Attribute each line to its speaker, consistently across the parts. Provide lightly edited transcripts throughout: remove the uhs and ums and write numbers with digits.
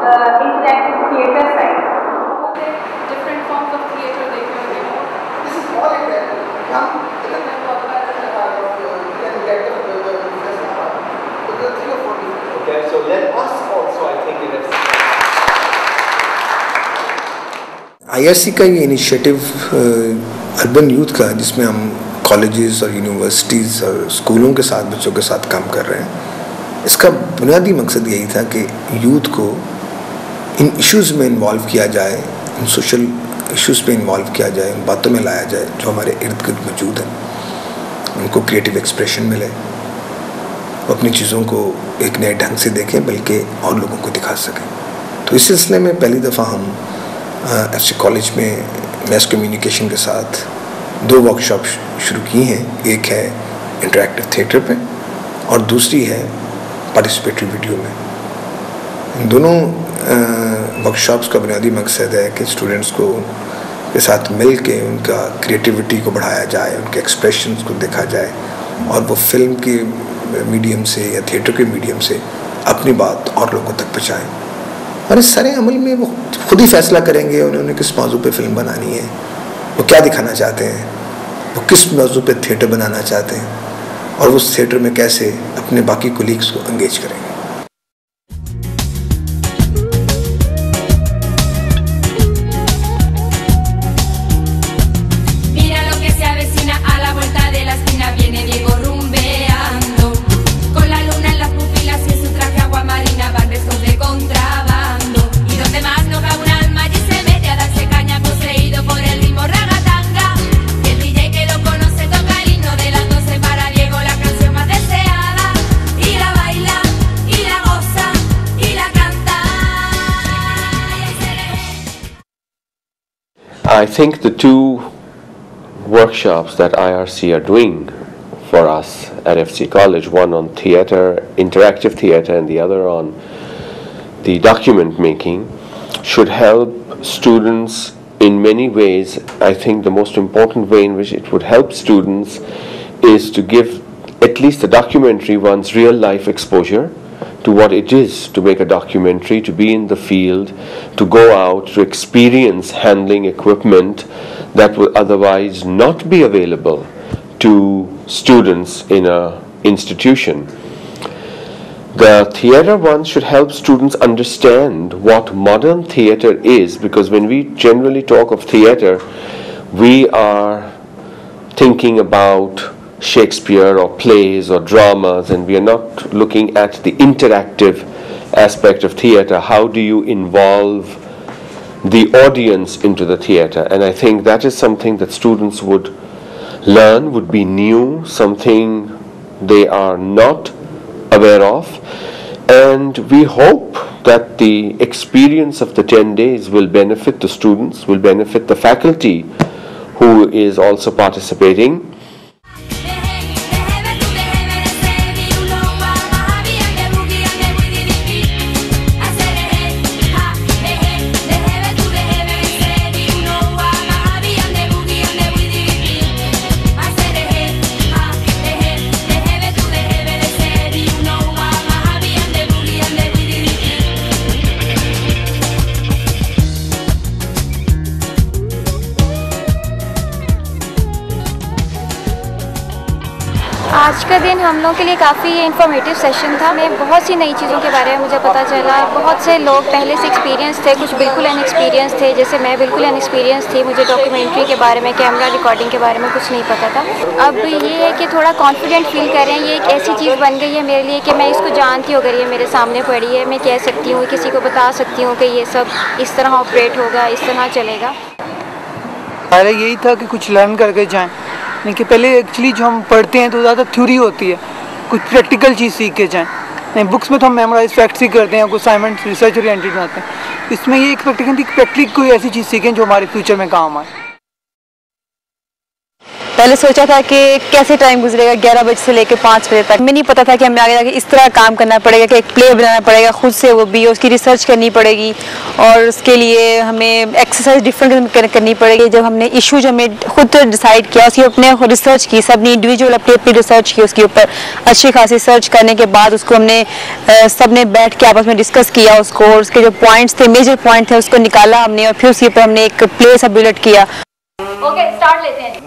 Speaker 1: interactive theatre side. Different forms of theatre they can do.
Speaker 2: This is all in there.
Speaker 3: Okay, so let us also, I think, in
Speaker 4: IRC का ये initiative urban youth का, जिसमें हम colleges और universities और स्कूलों के साथ बच्चों के साथ काम कर रहे हैं, इसका बुनियादी मकसद यही था कि यूथ को इन इश्यूज़ में इन्वॉल्व किया जाए, इन सोशल इश्यूज़ पे इन्वॉल्व किया जाए, उन बातों में लाया जाए जो हमारे इर्द गिर्द मौजूद हैं, उनको क्रिएटिव एक्सप्रेशन मिले, वो अपनी चीज़ों को एक नए ढंग से देखें बल्कि और लोगों को दिखा सकें। तो इस सिलसिले में पहली दफ़ा हम FC कॉलेज में मैस कम्युनिकेशन के साथ 2 वर्कशॉप शुरू की हैं। एक है इंटरैक्टिव थिएटर पे और दूसरी है पार्टिसिपेटरी वीडियो में। इन दोनों वर्कशॉप्स का बुनियादी मकसद है कि स्टूडेंट्स को के साथ मिल के उनका क्रिएटिविटी को बढ़ाया जाए, उनके एक्सप्रेशंस को देखा जाए और वो फिल्म के मीडियम से या थिएटर के मीडियम से अपनी बात और लोगों तक पहुँचाएँ। और इस सारे अमल में वो खुद ही फैसला करेंगे उन्होंने किस मौजू पे फिल्म बनानी है, वो क्या दिखाना चाहते हैं, वो किस मौजू पे थिएटर बनाना चाहते हैं और उस थिएटर में कैसे अपने बाकी कोलीग्स को एंगेज करेंगे।
Speaker 5: I think the 2 workshops that IRC are doing for us at FC College, one on theatre, interactive theatre, and the other on the document making, should help students in many ways. I think the most important way in which it would help students is to give at least the documentary one's real life exposure to what it is to make a documentary, to be in the field, to go out, to experience handling equipment that will otherwise not be available to students in an institution. The theatre one should help students understand what modern theatre is, because when we generally talk of theatre, we are thinking about Shakespeare or plays or dramas, and we are not looking at the interactive aspect of theatre. How do you involve the audience into the theatre? And I think that is something that students would learn, would be new, something they are not aware of, and we hope that the experience of the 10 days will benefit the students, will benefit the faculty who is also participating.
Speaker 6: आज का दिन हम लोग के लिए काफ़ी informative session था। मैं बहुत सी नई चीज़ों के बारे में मुझे पता चला। बहुत से लोग पहले से एक्सपीरियंस थे, कुछ बिल्कुल अनएक्सपीरियंस थे, जैसे मैं बिल्कुल अनएक्सपीरियंस थी। मुझे डॉक्यूमेंट्री के बारे में, कैमरा रिकॉर्डिंग के बारे में कुछ नहीं पता था। अब ये है कि थोड़ा कॉन्फिडेंट फील कर रहे हैं। ये एक ऐसी चीज़ बन गई है मेरे लिए कि मैं इसको जानती हूँ, अगर ये मेरे सामने पड़ी है, मैं कह सकती हूँ, किसी को बता सकती हूँ कि ये सब इस तरह ऑपरेट होगा, इस तरह चलेगा।
Speaker 7: पहले यही था कि कुछ लर्न करके जाएँ, नहीं कि पहले एक्चुअली जो हम पढ़ते हैं तो ज़्यादा थ्योरी होती है, कुछ प्रैक्टिकल चीज़ सीख के जाएँ। नहीं, बुक्स में तो हम मेमोराइज फैक्ट्स ही करते हैं, कुछ असाइनमेंट्स रिसर्च ओरिएंटेड बनाते हैं। इसमें ये एक्सपेक्ट करते हैं कि प्रैक्टिकल कोई ऐसी चीज़ सीखें जो हमारे फ्यूचर में काम आए।
Speaker 8: पहले सोचा था कि कैसे टाइम गुजरेगा 11 बजे से लेकर 5 बजे तक। हमें नहीं पता था कि हमें आगे जाके इस तरह काम करना पड़ेगा कि एक प्ले बनाना पड़ेगा खुद से, वो भी उसकी रिसर्च करनी पड़ेगी और उसके लिए हमें एक्सरसाइज डिफरेंट करनी पड़ेगी। जब हमने इशू जो हमें खुद डिसाइड किया उसकी अपने रिसर्च की, सबने इंडिविजुअल अपनी रिसर्च की, उसके ऊपर अच्छी खासी सर्च करने के बाद उसको हमने सबने बैठ के आपस में डिस्कस किया उसको, और उसके जो पॉइंट्स थे, मेजर पॉइंट थे, उसको निकाला हमने और फिर उसके ऊपर हमने एक प्ले सा बिल्ड किया।
Speaker 1: ओके, स्टार्ट लेते हैं।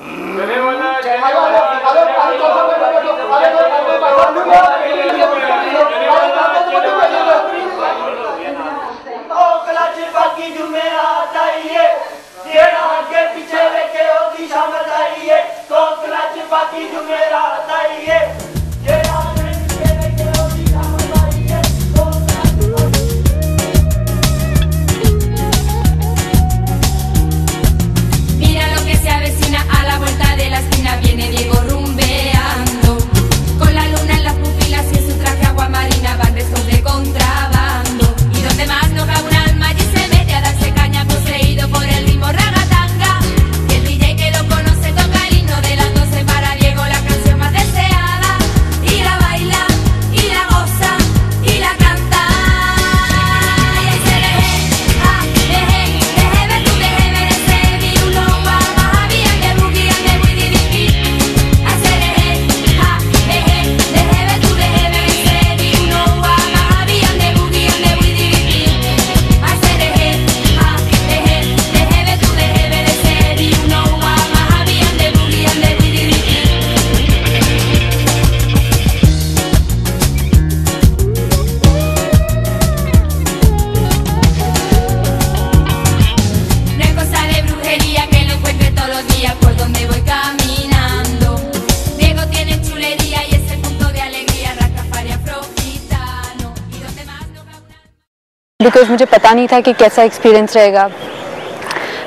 Speaker 8: बिकॉज मुझे पता नहीं था कि कैसा एक्सपीरियंस रहेगा।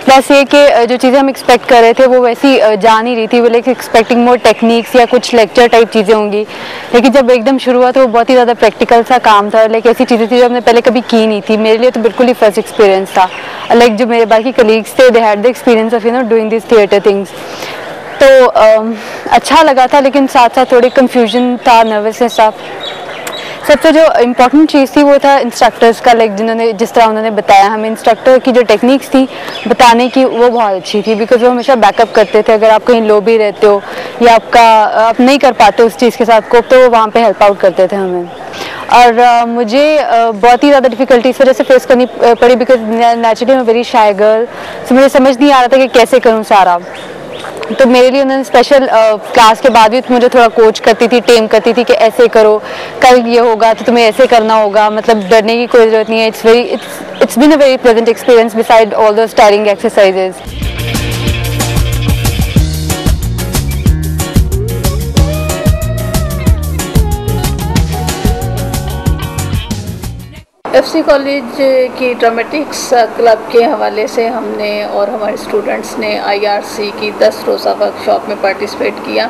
Speaker 8: प्लस ये कि जो चीज़ें हम एक्सपेक्ट कर रहे थे वो वैसी जा नहीं रही थी, वो लाइक एक्सपेक्टिंग मोर टेक्निक्स या कुछ लेक्चर टाइप चीज़ें होंगी, लेकिन जब एकदम शुरू हुआ तो वो बहुत ही ज़्यादा प्रैक्टिकल सा काम था। लाइक ऐसी चीज़ें थी जो हमने पहले कभी की नहीं थी। मेरे लिए तो बिल्कुल ही फर्स्ट एक्सपीरियंस था। लाइक जो मेरे बाकी कलीग्स थे, they had the experience of doing this theatre things. तो अच्छा लगा था, लेकिन साथ साथ थोड़ी कन्फ्यूजन था, नर्वसनेस था। सबसे जो इम्पोर्टेंट चीज़ थी वो था इंस्ट्रक्टर्स का, लाइक जिस तरह उन्होंने बताया हमें, इंस्ट्रक्टर की जो टेक्निक्स थी बताने की वो बहुत अच्छी थी, बिकॉज वो हमेशा बैकअप करते थे। अगर आप कहीं लो भी रहते हो या आप नहीं कर पाते उस चीज़ के साथ कोप, तो वो वहाँ पे हेल्प आउट करते थे हमें। और मुझे बहुत ही ज़्यादा डिफ़िकल्टी इस वजह से फेस करनी पड़ी, बिकॉज नेचुरली मैं वेरी शाय गर्ल, तो मुझे समझ नहीं आ रहा था कि कैसे करूँ सारा। तो मेरे लिए उन्होंने स्पेशल क्लास के बाद भी मुझे थोड़ा कोच करती थी, टेम करती थी कि ऐसे करो, कल ये होगा तो तुम्हें ऐसे करना होगा, मतलब डरने की कोई ज़रूरत नहीं है। It's been a very pleasant experience beside all the steering exercises.
Speaker 9: FC college की ड्रामेटिक्स क्लब के हवाले से हमने और हमारे स्टूडेंट्स ने आईआरसी की 10 रोज़ा वर्कशॉप में पार्टिसिपेट किया,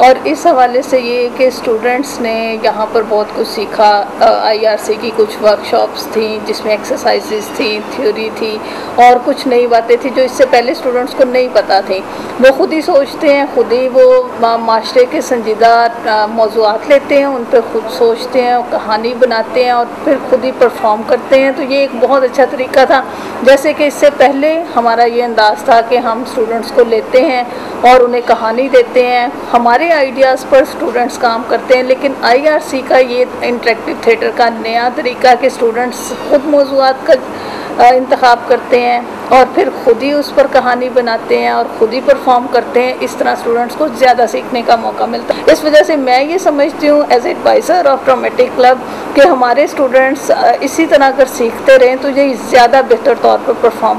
Speaker 9: और इस हवाले से ये कि स्टूडेंट्स ने यहाँ पर बहुत कुछ सीखा। आईआरसी की कुछ वर्कशॉप्स थी जिसमें एक्सरसाइजेस थी, थ्योरी थी और कुछ नई बातें थी जो इससे पहले स्टूडेंट्स को नहीं पता थी। वो खुद ही सोचते हैं, खुद ही वो माशरे के संजीदा मौज़ूआत लेते हैं, उन पर खुद सोचते हैं, कहानी बनाते हैं और फिर खुद ही परफॉर्म करते हैं। तो ये एक बहुत अच्छा तरीका था। जैसे कि इससे पहले हमारा ये अंदाज़ था कि हम स्टूडेंट्स को लेते हैं और उन्हें कहानी देते हैं, हमारे आइडियाज़ पर स्टूडेंट्स काम करते हैं, लेकिन आईआरसी का ये इंटरेक्टिव थिएटर का नया तरीका कि स्टूडेंट्स खुद मौज़ूआत का इंतखाब करते हैं और फिर खुद ही उस पर कहानी बनाते हैं और खुद ही परफॉर्म करते हैं। इस तरह स्टूडेंट्स को ज़्यादा सीखने का मौका मिलता है। इस वजह से मैं ये समझती हूँ as adviser of dramatic club कि हमारे स्टूडेंट्स इसी तरह अगर सीखते रहें तो ये ज़्यादा बेहतर तौर पर परफॉर्म